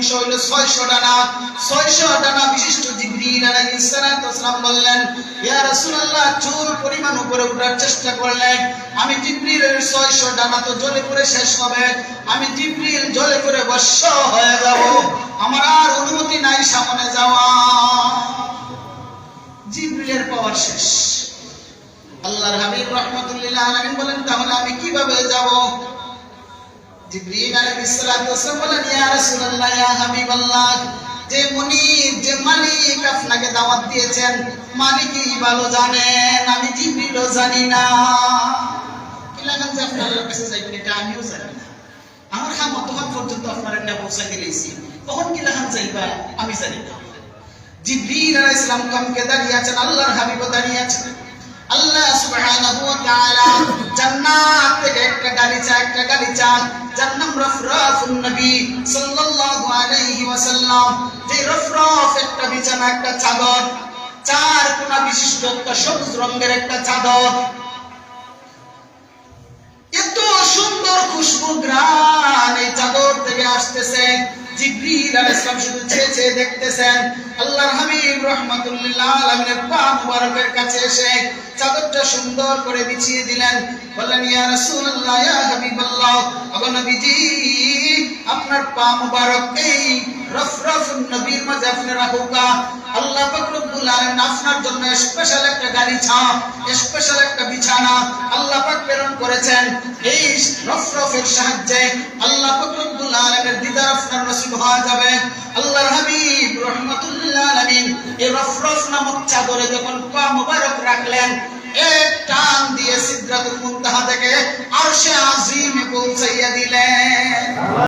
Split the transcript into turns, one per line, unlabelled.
অংশ হইল 600 ডানা। 600 ডানা বিশিষ্ট জিবরীল আলাইহিস সালাম বললেন, ইয়া রাসূলুল্লাহ, চুল পরিমাণ উপরে ওঠার চেষ্টা করলেন। আমি জিবরীলের 600 ডানা তো জ্বলে পুড়ে শেষ হবে, আমি জিবরীল জ্বলে পুড়ে ভস্ম হয়ে যাব, আমার আর অনুমতি নাই সামনে যাওয়া। জিবরীলের পাওয়ার শেষ। আল্লাহর হাবিব রাহমাতুল লিল আলামিন বলেন, তাহলে আমি কিভাবে যাব? জিবরীল আলাইহিস সালাম বলেন, ইয়া রাসূলুল্লাহ, ইয়া হাবিবাল্লাহ, যে মুনিব, যে মালিক আপনাকে দাওয়াত দিয়েছেন, মালিকই ভালো জানেন, আমি জিবরীলও জানি না। কি লাগান যে আপনার কাছে যাইবেন এটা আমিও জানি না। আমার হামত হক পর্যন্ত আপনার একটা পৌঁছাই দিয়েছি, কখন কি লাগান যাইবা আমি জানি না। জিবরীল আলাইহিস সালাম কমকে দাঁড়িয়ে আছেন, আল্লাহর হাবিবও দাঁড়িয়ে আছেন। আল্লাহ সুবহানাহু ওয়া তাআলা জান্নাত থেকে একটা গালিচা যার নাম রফরাফুন নবী সাল্লাল্লাহু আলাইহি ওয়াসাল্লাম, যে রফরাফ একটা বিছানা, একটা চাদর, 4 কোণা বিশিষ্ট একটা সবুজ রঙের একটা চাদর, এত সুন্দর খুশবু ঘ্রাণ এই চাদর থেকে আসতেছে। জিবরীল আলাইহিস সালাম শুধু চেয়ে দেখতেছেন। আল্লাহর হাবিব রাহমাতুল লিল আলামিনের পা মুবারকের কাছে এসে চাদরটা সুন্দর করে বিছিয়ে দিলেন। বললেন, ইয়া রাসূলুল্লাহ, ইয়া হাবিবাল্লাহ, ওগো নবীজি, আপনার পা মুবারক এই রফরাফুন নবীর মাঝে আপনি রাখুকা। আল্লাহ পাক রব্বুল আলামিন আপনার জন্য স্পেশাল একটা গালিচা, স্পেশাল একটা বিছানা আল্লাহ পাক প্রেরণ করেছেন। এই রফরফের সাহায্যে আল্লাহ পাক রব্বুল আলামিনের দিদার আপনার নসিব হয়ে যাবে। আল্লাহর হাবিব রাহমাতুল লিল আলামিন এই রফরফ নামক চাদরে যখন পা মুবারক রাখলেন, এক টান দিয়ে সিদরাতুল মুনতাহা থেকে আরশে আজিমে পৌঁছাইয়া দিলেন।